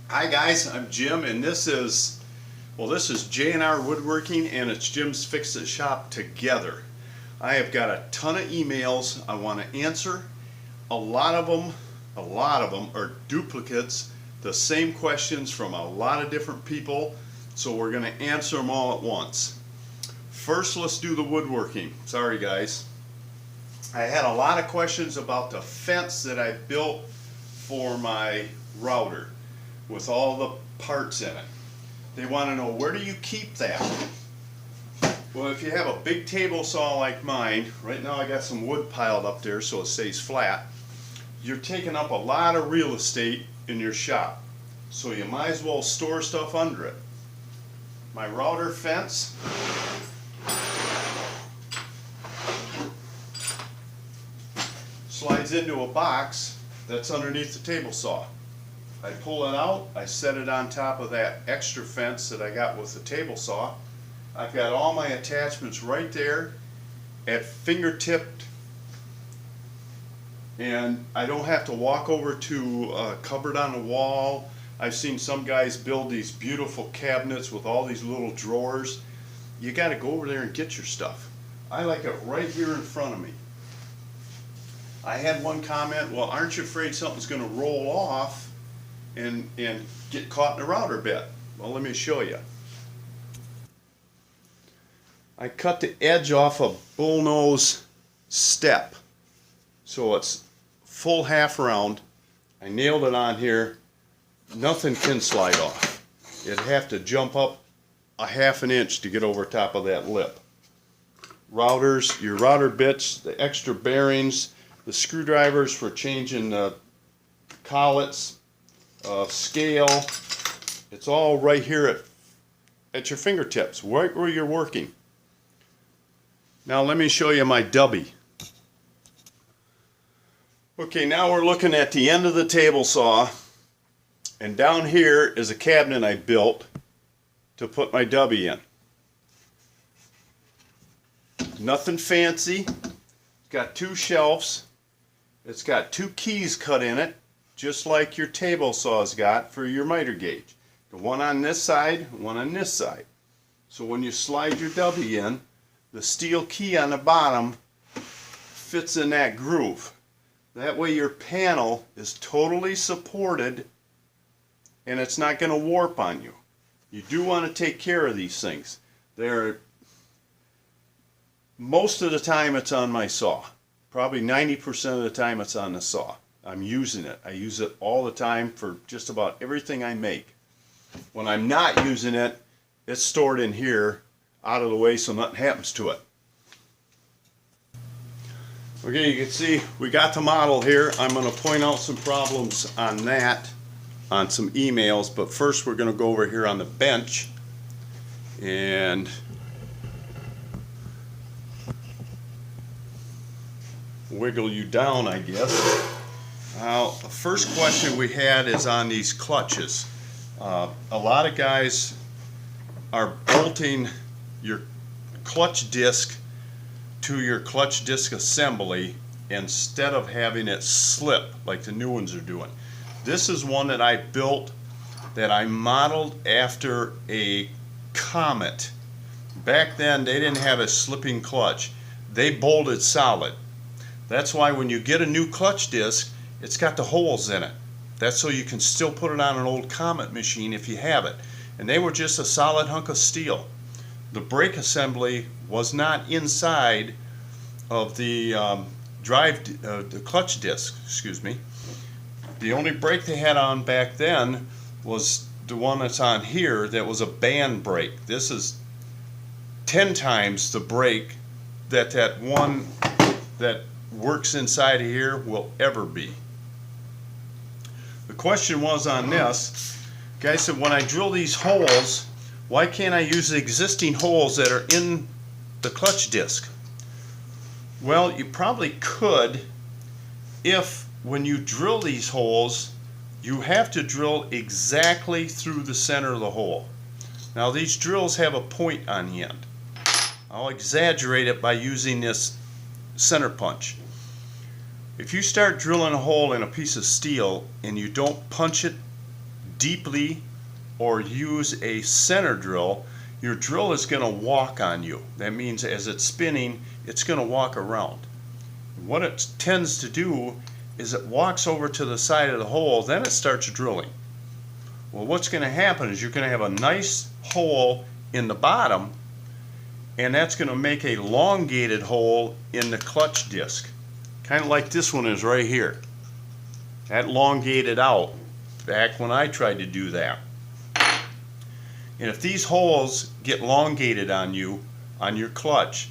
Hi guys, I'm Jim, and this is J&R Woodworking, and it's Jim's Fix It Shop together. I have got a ton of emails I want to answer. A lot of them are duplicates, the same questions from a lot of different people, so we're going to answer them all at once. First, let's do the woodworking. Sorry guys. I had a lot of questions about the fence that I built for my router with all the parts in it. They want to know, where do you keep that? Well, if you have a big table saw like mine, right now I got some wood piled up there so it stays flat, you're taking up a lot of real estate in your shop, so you might as well store stuff under it. My router fence slides into a box that's underneath the table saw. I pull it out, I set it on top of that extra fence that I got with the table saw. I've got all my attachments right there at fingertip, and I don't have to walk over to a cupboard on the wall. I've seen some guys build these beautiful cabinets with all these little drawers. You got to go over there and get your stuff. I like it right here in front of me. I had one comment, well, aren't you afraid something's going to roll off and get caught in the router bit? Well, let me show you. I cut the edge off a bullnose step so it's full half round. I nailed it on here. Nothing can slide off. It'd have to jump up a half an inch to get over top of that lip. Routers, your router bits, the extra bearings, the screwdrivers for changing the collets, scale, it's all right here at your fingertips, right where you're working. Now let me show you my dubby. Okay, now we're looking at the end of the table saw, and down here is a cabinet I built to put my dubby in. Nothing fancy. It's got two shelves. It's got two keys cut in it, just like your table saw's got for your miter gauge. The one on this side, one on this side. So when you slide your dubby in, the steel key on the bottom fits in that groove. That way your panel is totally supported and it's not going to warp on you. You do want to take care of these things. Most of the time it's on my saw. Probably 90% of the time it's on the saw. I'm using it. I use it all the time for just about everything I make. When I'm not using it, it's stored in here, out of the way so nothing happens to it. Okay, you can see we got the model here. I'm going to point out some problems on that, on some emails, but first we're going to go over here on the bench and wiggle you down, I guess. Now, the first question we had is on these clutches. A lot of guys are bolting your clutch disc to your clutch disc assembly instead of having it slip like the new ones are doing. This is one that I built that I modeled after a Comet. Back then they didn't have a slipping clutch. They bolted solid. That's why when you get a new clutch disc, it's got the holes in it. That's so you can still put it on an old Comet machine if you have it. And they were just a solid hunk of steel. The brake assembly was not inside of the the clutch disc, excuse me. The only brake they had on back then was the one that's on here that was a band brake. This is 10 times the brake that one that works inside of here will ever be. The question was on this, guy said, when I drill these holes, why can't I use the existing holes that are in the clutch disc? Well, you probably could if when you drill these holes, you have to drill exactly through the center of the hole. Now these drills have a point on the end. I'll exaggerate it by using this center punch. If you start drilling a hole in a piece of steel and you don't punch it deeply or use a center drill, your drill is going to walk on you. That means as it's spinning, it's going to walk around. What it tends to do is it walks over to the side of the hole, then it starts drilling. Well, what's going to happen is you're going to have a nice hole in the bottom, and that's going to make a elongated hole in the clutch disc, kind of like this one is right here. That elongated out back when I tried to do that. And if these holes get elongated on you, on your clutch,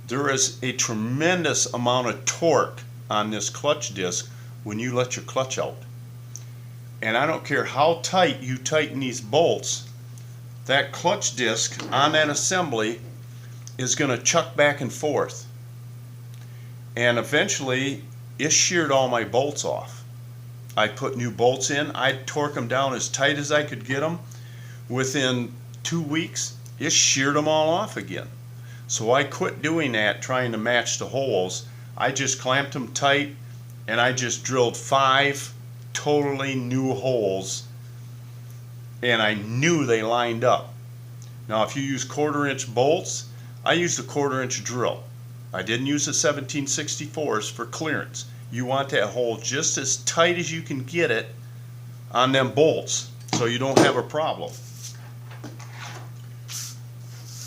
there is a tremendous amount of torque on this clutch disc when you let your clutch out. And I don't care how tight you tighten these bolts, that clutch disc on that assembly is going to chuck back and forth. And eventually it sheared all my bolts off. I put new bolts in, I'd torque them down as tight as I could get them. Within 2 weeks, it sheared them all off again. So I quit doing that, trying to match the holes. I just clamped them tight, and I just drilled 5 totally new holes, and I knew they lined up. Now if you use 1/4-inch bolts, I used a 1/4-inch drill. I didn't use the 1764s for clearance. You want that hole just as tight as you can get it on them bolts so you don't have a problem.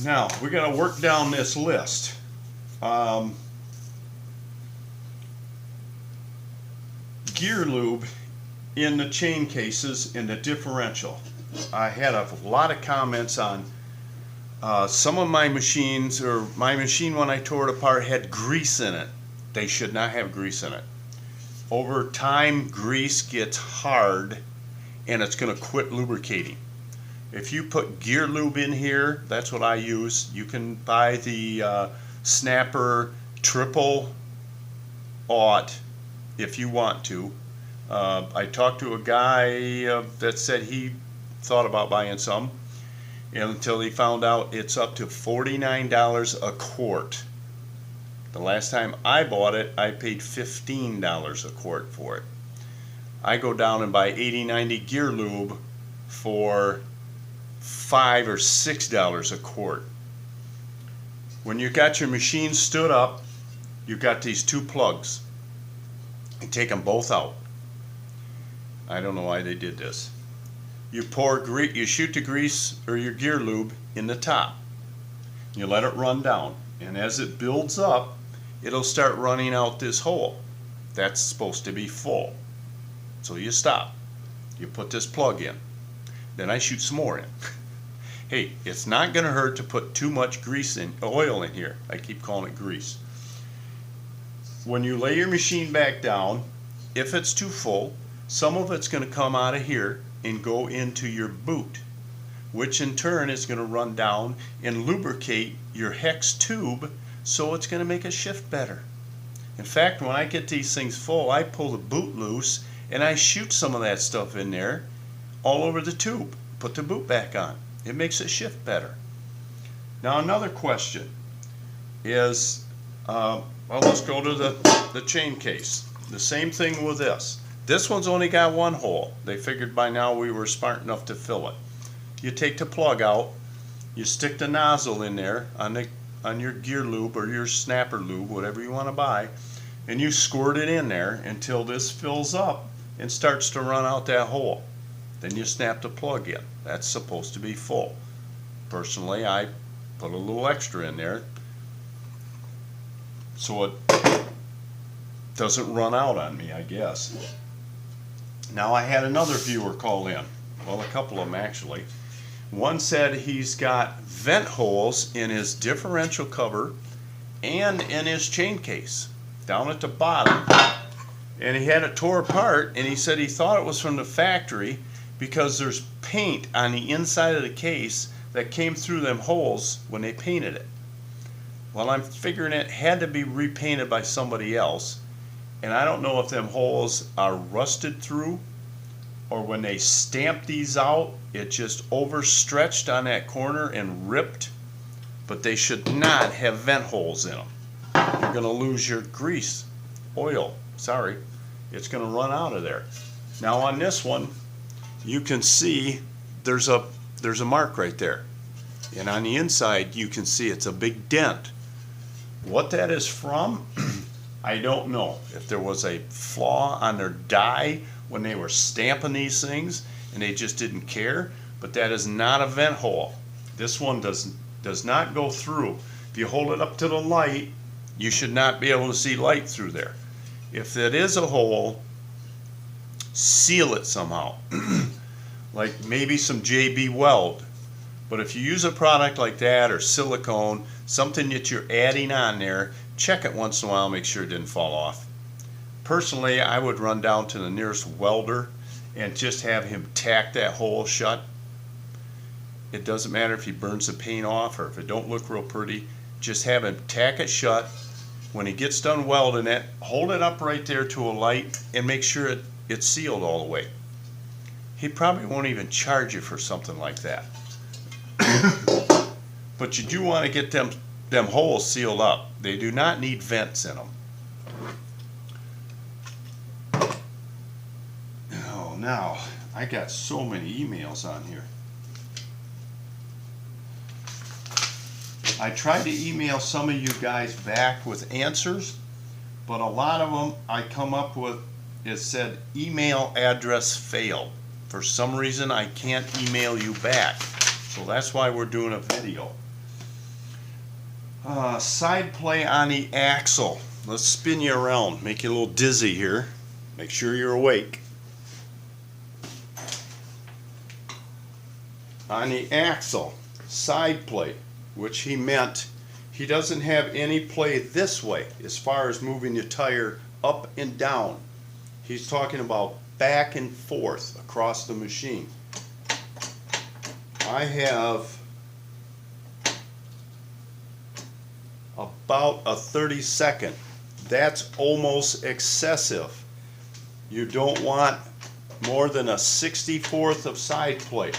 Now we're going to work down this list. Gear lube in the chain cases in the differential. I had a lot of comments on some of my machines, or my machine when I tore it apart had grease in it. They should not have grease in it. Over time, grease gets hard and it's going to quit lubricating. If you put gear lube in here, that's what I use. You can buy the Snapper triple aught if you want to. I talked to a guy that said he thought about buying some, until he found out it's up to $49 a quart. The last time I bought it, I paid $15 a quart for it. I go down and buy 80-90 gear lube for $5 or $6 a quart. When you got your machine stood up, you got these 2 plugs. You take them both out. I don't know why they did this. You you shoot the grease or your gear lube in the top. You let it run down, and as it builds up, it'll start running out this hole. That's supposed to be full. So you stop. You put this plug in. Then I shoot some more in. Hey, it's not going to hurt to put too much oil in here. I keep calling it grease. When you lay your machine back down, if it's too full, some of it's going to come out of here and go into your boot, which in turn is going to run down and lubricate your hex tube, so it's going to make it shift better. In fact, when I get these things full, I pull the boot loose and I shoot some of that stuff in there all over the tube. Put the boot back on. It makes it shift better. Now another question is, well, let's go to the chain case. The same thing with this. This one's only got 1 hole. They figured by now we were smart enough to fill it. You take the plug out, you stick the nozzle in there on your gear lube or your snapper lube, whatever you want to buy, and you squirt it in there until this fills up and starts to run out that hole. Then you snap the plug in. That's supposed to be full. Personally, I put a little extra in there so it doesn't run out on me, I guess. Now I had another viewer call in. Well, a couple of them actually. One said he's got vent holes in his differential cover and in his chain case down at the bottom, and he had it tore apart, and he said he thought it was from the factory because there's paint on the inside of the case that came through them holes when they painted it. Well, I'm figuring it had to be repainted by somebody else, and I don't know if them holes are rusted through or when they stamped these out it just overstretched on that corner and ripped, but they should not have vent holes in them. You're going to lose your grease, oil, sorry, it's going to run out of there. Now on this one, you can see there's a mark right there. And on the inside, you can see it's a big dent. What that is from, I don't know. If there was a flaw on their die when they were stamping these things and they just didn't care, but that is not a vent hole. This one does not go through. If you hold it up to the light, you should not be able to see light through there. If it is a hole, seal it somehow. Like maybe some JB Weld. But if you use a product like that or silicone, something that you're adding on there, check it once in a while, make sure it didn't fall off. Personally, I would run down to the nearest welder and just have him tack that hole shut. It doesn't matter if he burns the paint off or if it don't look real pretty, just have him tack it shut. When he gets done welding it, hold it up right there to a light and make sure it's sealed all the way. He probably won't even charge you for something like that. But you do want to get them holes sealed up. They do not need vents in them. Oh, now I got so many emails on here. I tried to email some of you guys back with answers, but a lot of them I come up with, it said email address failed. For some reason I can't email you back. So that's why we're doing a video. Side play on the axle. Let's spin you around, make you a little dizzy here. Make sure you're awake. On the axle, side play, which he meant he doesn't have any play this way as far as moving the tire up and down. He's talking about back and forth across the machine. I have about a 32nd. That's almost excessive. You don't want more than a 64th of side play.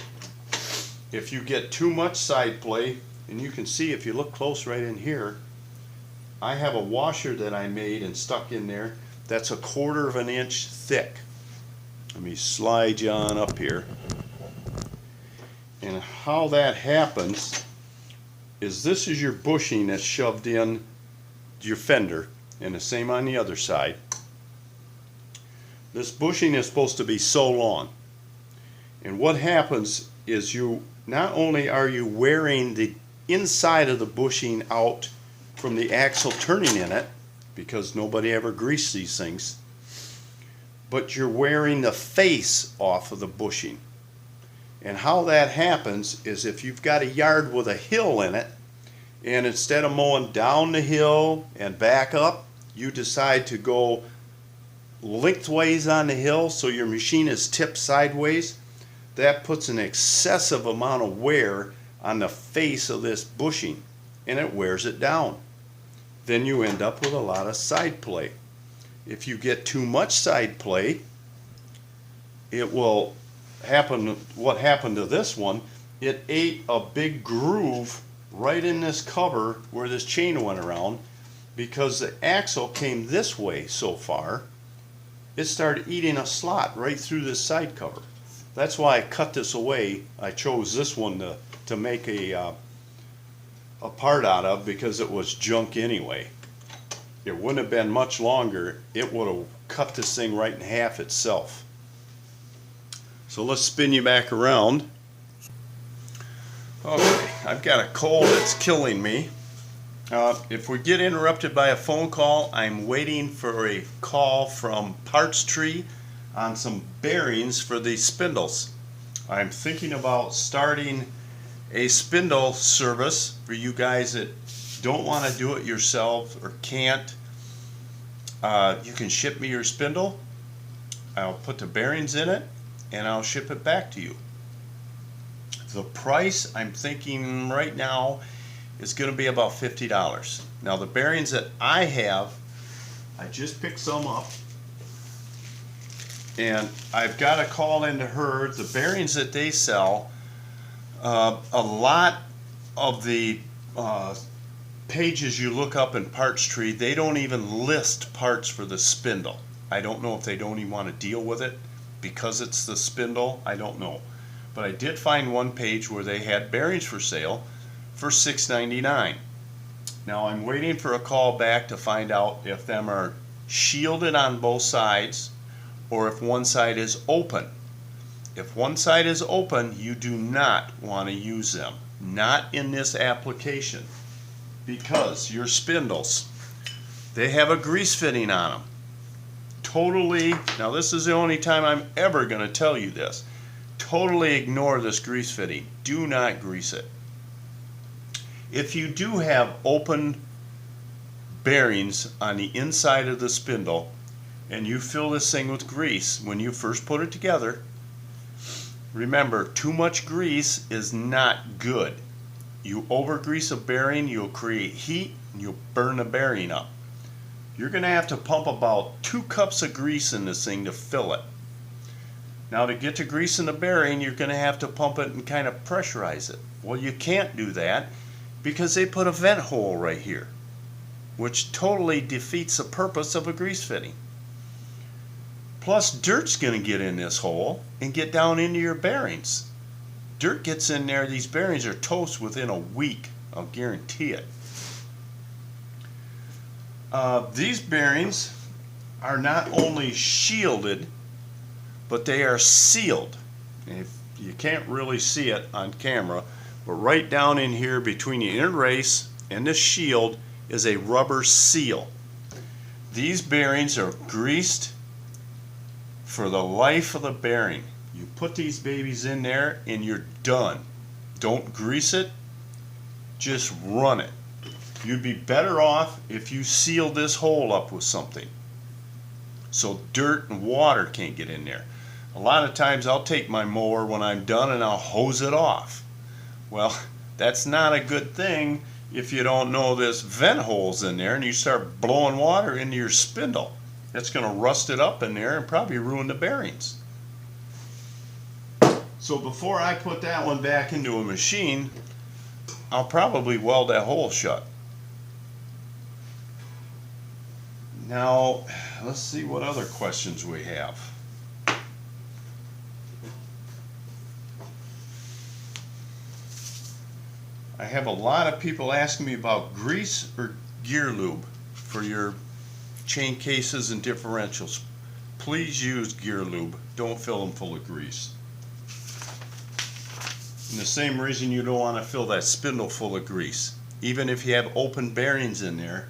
If you get too much side play, and you can see if you look close right in here, I have a washer that I made and stuck in there that's 1/4 of an inch thick. Let me slide you on up here. And how that happens is this is your bushing that's shoved in your fender, and the same on the other side. This bushing is supposed to be so long, and what happens is you not only are you wearing the inside of the bushing out from the axle turning in it, because nobody ever greased these things, but you're wearing the face off of the bushing. And how that happens is if you've got a yard with a hill in it, and instead of mowing down the hill and back up, you decide to go lengthways on the hill so your machine is tipped sideways, that puts an excessive amount of wear on the face of this bushing, and it wears it down. Then you end up with a lot of side play. If you get too much side play, it will happen. What happened to this one, it ate a big groove right in this cover where this chain went around, because the axle came this way so far, it started eating a slot right through this side cover. That's why I cut this away. I chose this one to make a part out of, because it was junk anyway. It wouldn't have been much longer, it would have cut this thing right in half itself. So let's spin you back around. Okay, I've got a cold that's killing me. If we get interrupted by a phone call, I'm waiting for a call from Parts Tree on some bearings for the spindles. I'm thinking about starting a spindle service for you guys that don't want to do it yourself or can't. You can ship me your spindle. I'll put the bearings in it and I'll ship it back to you. The price I'm thinking right now is going to be about $50. Now the bearings that I have, I just picked some up and I've got to call into her. The bearings that they sell, a lot of the pages you look up in Parts Tree, they don't even list parts for the spindle. I don't know if they don't even want to deal with it. because it's the spindle, I don't know. But I did find one page where they had bearings for sale for $6.99. Now I'm waiting for a call back to find out if them are shielded on both sides or if one side is open. If one side is open, you do not want to use them. Not in this application, because your spindles, they have a grease fitting on them. Totally, now this is the only time I'm ever going to tell you this. Totally ignore this grease fitting. Do not grease it. If you do have open bearings on the inside of the spindle and you fill this thing with grease when you first put it together, remember, too much grease is not good. You over-grease a bearing, you'll create heat, and you'll burn the bearing up. You're going to have to pump about 2 cups of grease in this thing to fill it. Now to get to grease in the bearing, you're going to have to pump it and kind of pressurize it. Well, you can't do that because they put a vent hole right here, which totally defeats the purpose of a grease fitting. Plus, dirt's going to get in this hole and get down into your bearings. Dirt gets in there, these bearings are toast within a week, I'll guarantee it. These bearings are not only shielded, but they are sealed. And you can't really see it on camera, but right down in here between the inner race and the shield is a rubber seal. These bearings are greased for the life of the bearing. You put these babies in there and you're done. Don't grease it, just run it. You'd be better off if you sealed this hole up with something so dirt and water can't get in there. A lot of times I'll take my mower when I'm done and I'll hose it off. Well, that's not a good thing if you don't know there's vent holes in there and you start blowing water into your spindle. It's going to rust it up in there and probably ruin the bearings. So before I put that one back into a machine, I'll probably weld that hole shut. Now, let's see what other questions we have. I have a lot of people asking me about grease or gear lube for your chain cases and differentials. Please use gear lube. Don't fill them full of grease. And the same reason you don't want to fill that spindle full of grease. Even if you have open bearings in there,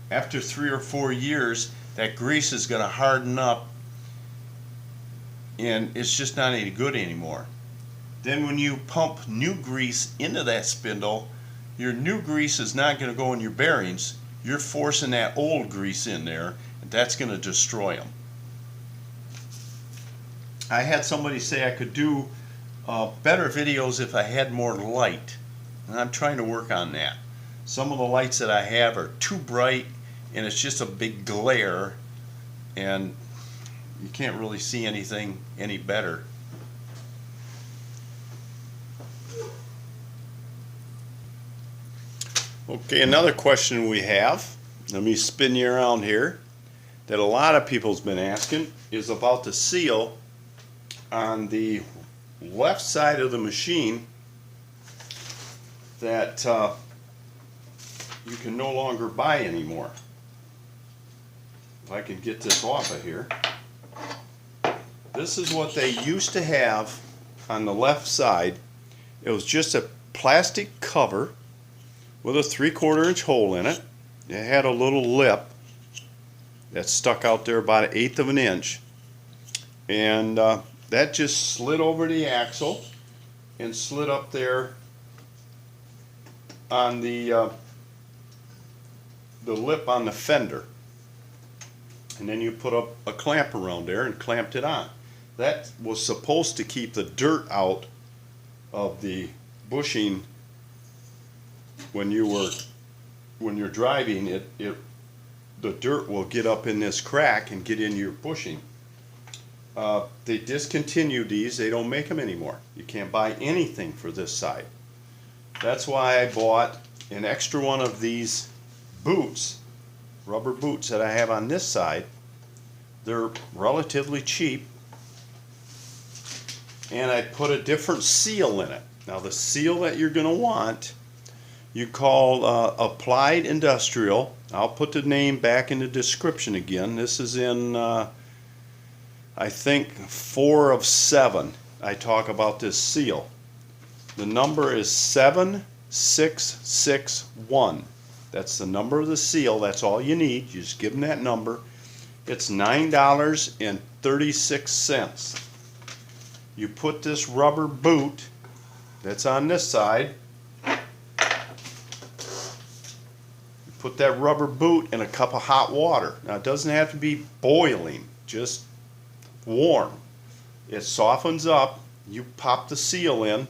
after 3 or 4 years, that grease is going to harden up and it's just not any good anymore. Then when you pump new grease into that spindle, your new grease is not going to go in your bearings. You're forcing that old grease in there, and that's going to destroy them. I had somebody say I could do better videos if I had more light, and I'm trying to work on that. Some of the lights that I have are too bright, and it's just a big glare, and you can't really see anything any better. Okay, another question we have, let me spin you around here, that a lot of people's been asking is about the seal on the left side of the machine that you can no longer buy anymore. If I can get this off of here. This is what they used to have on the left side. It was just a plastic cover with a 3/4 inch hole in it. It had a little lip that stuck out there about 1/8 of an inch, and that just slid over the axle and slid up there on the lip on the fender, and then you put up a clamp around there and clamped it on. That was supposed to keep the dirt out of the bushing. When you're driving, the dirt will get up in this crack and get in your bushing. They discontinued these. They don't make them anymore. You can't buy anything for this side. That's why I bought an extra one of these boots, rubber boots that I have on this side. They're relatively cheap, and I put a different seal in it. Now the seal that you're going to want, you call Applied Industrial. I'll put the name back in the description again. This is in, I think, 4 of 7. I talk about this seal. The number is 7661. That's the number of the seal. That's all you need. You just give them that number. It's $9.36. You put this rubber boot that's on this side, you put that rubber boot in a cup of hot water. Now it doesn't have to be boiling, just warm. It softens up. You pop the seal in.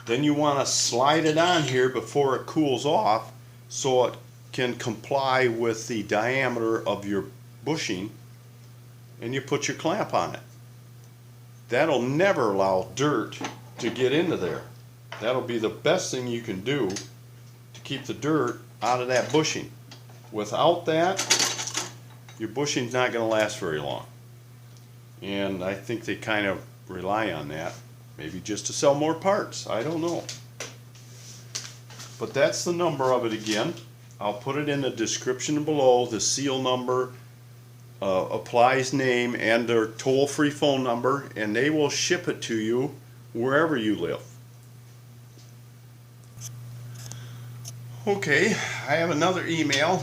Then you want to slide it on here before it cools off so it can comply with the diameter of your bushing, and you put your clamp on it. That'll never allow dirt to get into there. That'll be the best thing you can do to keep the dirt out of that bushing. Without that, your bushing's not going to last very long. And I think they kind of rely on that. Maybe just to sell more parts. I don't know. But that's the number of it again. I'll put it in the description below. The seal number, Applies name, and their toll-free phone number, and they will ship it to you wherever you live. Okay, I have another email.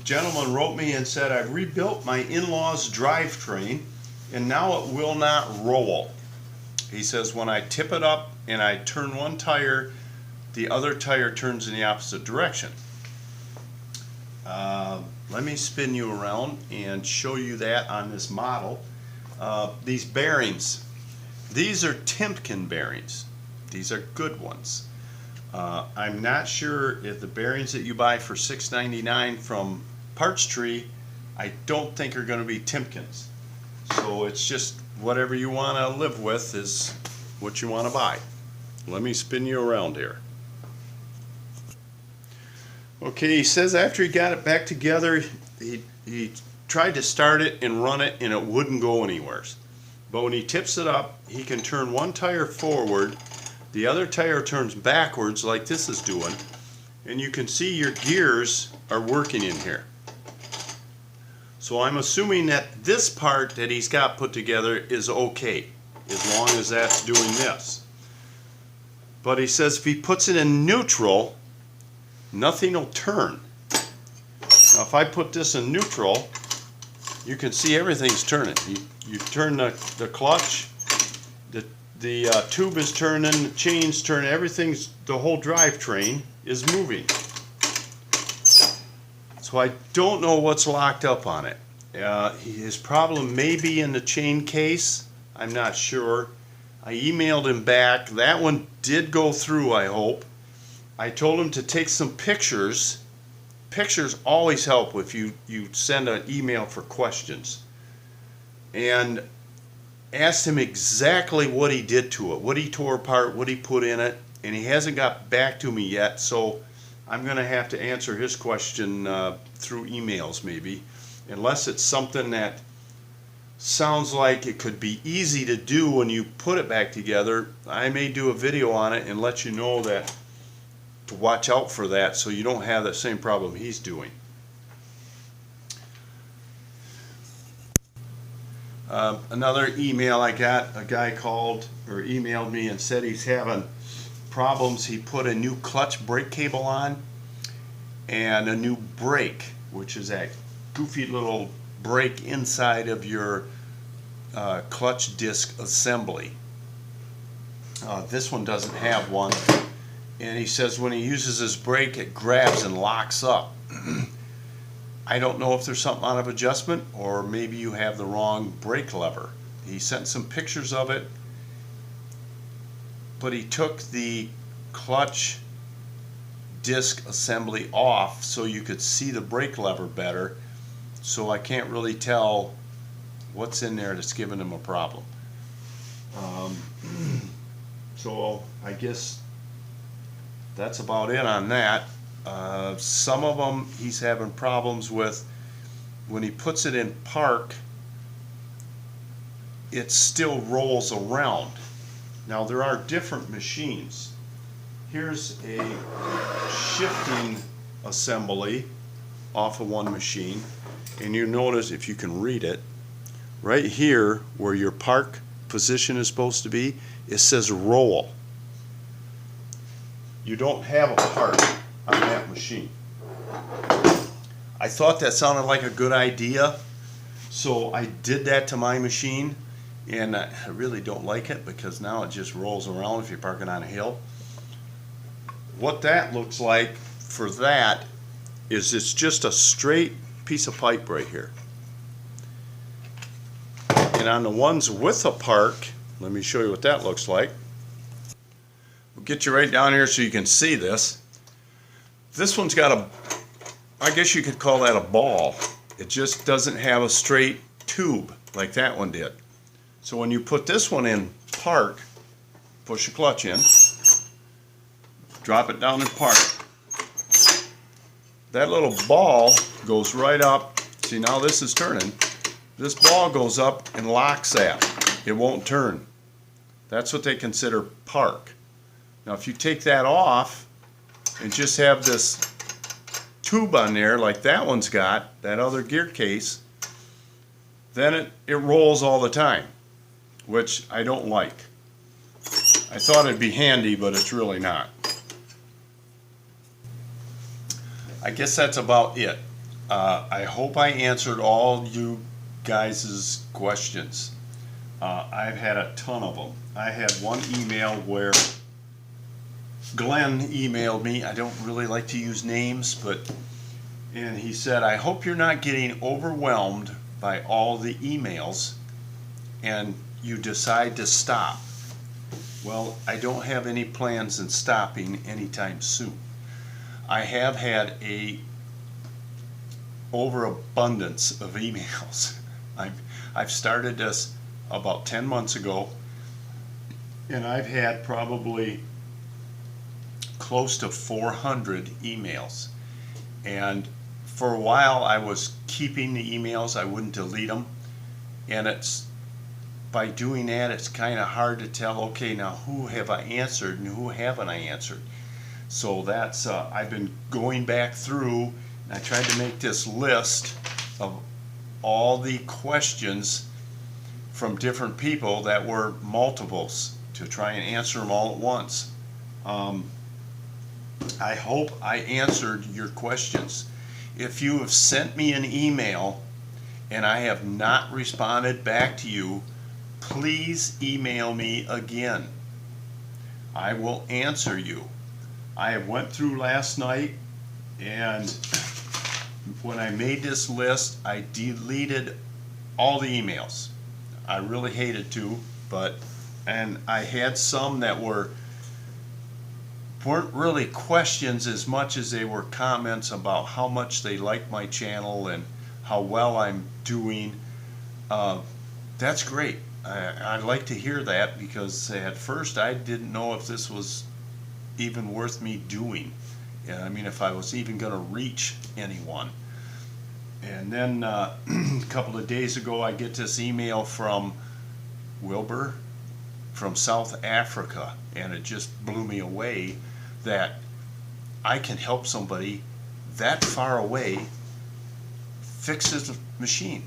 Gentleman wrote me and said, I've rebuilt my in-laws drivetrain and now it will not roll. He says when I tip it up and I turn one tire, the other tire turns in the opposite direction. Let me spin you around and show you that on this model. These bearings, these are Timken bearings. These are good ones. I'm not sure if the bearings that you buy for $6.99 from Parts Tree, I don't think are going to be Timkens. So it's just whatever you want to live with is what you want to buy. Let me spin you around here. Okay, he says after he got it back together, he tried to start it and run it and it wouldn't go anywhere. But when he tips it up, he can turn one tire forward, the other tire turns backwards like this is doing, and you can see your gears are working in here. So I'm assuming that this part that he's got put together is okay, as long as that's doing this. But he says if he puts it in neutral, nothing will turn. Now if I put this in neutral, you can see everything's turning. You turn the clutch, the tube is turning, the chain's turning, everything's, the whole drivetrain is moving. So I don't know what's locked up on it. His problem may be in the chain case. I'm not sure. I emailed him back. That one did go through, I hope. I told him to take some pictures. Pictures always help if you send an email for questions. And asked him exactly what he did to it, what he tore apart, what he put in it, and he hasn't got back to me yet, so I'm going to have to answer his question through emails maybe, unless it's something that sounds like it could be easy to do when you put it back together. I may do a video on it and let you know that to watch out for that so you don't have that same problem he's doing. Another email I got, a guy called or emailed me and said he's having problems. He put a new clutch brake cable on and a new brake, which is that goofy little brake inside of your clutch disc assembly. This one doesn't have one, and he says when he uses his brake it grabs and locks up. I don't know if there's something out of adjustment or maybe you have the wrong brake lever. He sent some pictures of it, but he took the clutch disc assembly off so you could see the brake lever better, so I can't really tell what's in there that's giving him a problem. So I guess that's about it on that. Some of them he's having problems with when he puts it in park. it still rolls around. Now there are different machines. Here's a shifting assembly off of one machine, and you notice, if you can read it, right here where your park position is supposed to be, it says roll. You don't have a park on that machine. I thought that sounded like a good idea, so I did that to my machine, and I really don't like it because now it just rolls around if you're parking on a hill. What that looks like for that is it's just a straight piece of pipe right here. And on the ones with a park, let me show you what that looks like. We'll get you right down here so you can see this. This one's got a, I guess you could call that a ball. It just doesn't have a straight tube like that one did. So when you put this one in park, push the clutch in, drop it down in park. That little ball goes right up. See, now this is turning. This ball goes up and locks that. It won't turn. That's what they consider park. Now if you take that off and just have this tube on there like that one's got, that other gear case, then it rolls all the time, which I don't like. I thought it'd be handy, but it's really not. I guess that's about it. I hope I answered all you guys' questions. I've had a ton of them. I had one email where Glenn emailed me. I don't really like to use names, and he said, I hope you're not getting overwhelmed by all the emails and you decide to stop. Well, I don't have any plans in stopping anytime soon. I have had a overabundance of emails. I've started this about 10 months ago, and I've had probably close to 400 emails. And for a while I was keeping the emails, I wouldn't delete them, and it's by doing that it's kind of hard to tell, okay, now who have I answered and who haven't I answered. So that's I've been going back through, and I tried to make this list of all the questions from different people that were multiples to try and answer them all at once. I hope I answered your questions. If you have sent me an email and I have not responded back to you, please email me again. I will answer you. I went through last night, and when I made this list, I deleted all the emails. I really hated to, and I had some that weren't really questions as much as they were comments about how much they like my channel and how well I'm doing. That's great. I'd like to hear that, because at first I didn't know if this was even worth me doing. I mean, if I was even going to reach anyone. And then a couple of days ago I get this email from Wilbur from South Africa, and it just blew me away that I can help somebody that far away fix his machine.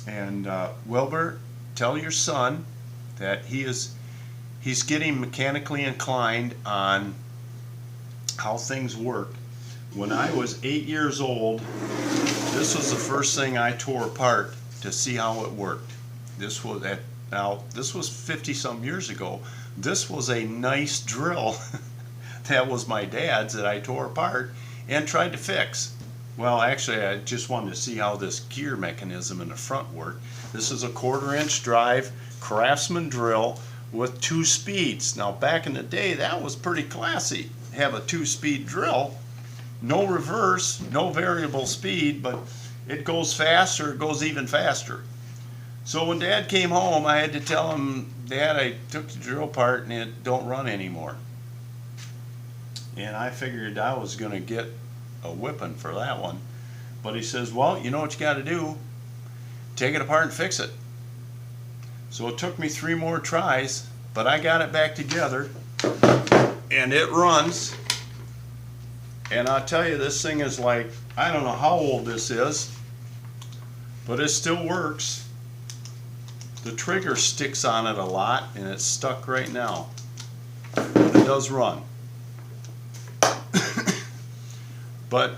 And Wilbur, tell your son that he's getting mechanically inclined on how things work. When I was 8 years old, this was the first thing I tore apart to see how it worked. This was 50 some years ago. This was a nice drill that was my dad's that I tore apart and tried to fix. Well, actually I just wanted to see how this gear mechanism in the front worked. This is a 1/4 inch drive Craftsman drill with 2 speeds. Now back in the day that was pretty classy. Have a 2-speed drill, no reverse, no variable speed, but it goes faster, it goes even faster. So when Dad came home, I had to tell him, Dad, I took the drill apart and it don't run anymore. And I figured I was going to get a whipping for that one. But he says, well, you know what you got to do? Take it apart and fix it. So it took me 3 more tries, but I got it back together, and it runs. And I'll tell you, this thing is like, I don't know how old this is, but it still works. The trigger sticks on it a lot, and it's stuck right now. But it does run. But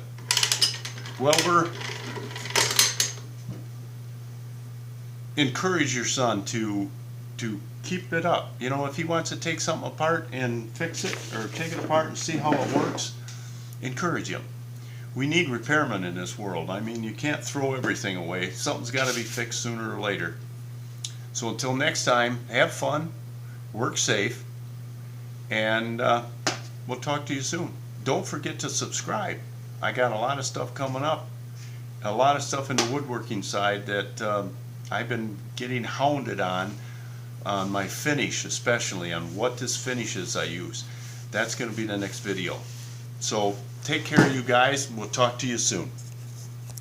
welder, encourage your son to keep it up. You know, if he wants to take something apart and fix it, or take it apart and see how it works, encourage him. We need repairmen in this world. I mean, you can't throw everything away. Something's got to be fixed sooner or later. So until next time, have fun, work safe, and we'll talk to you soon. Don't forget to subscribe. I got a lot of stuff coming up, a lot of stuff in the woodworking side that I've been getting hounded on my finish, especially on what this finishes I use. That's going to be the next video. So take care of you guys, and we'll talk to you soon.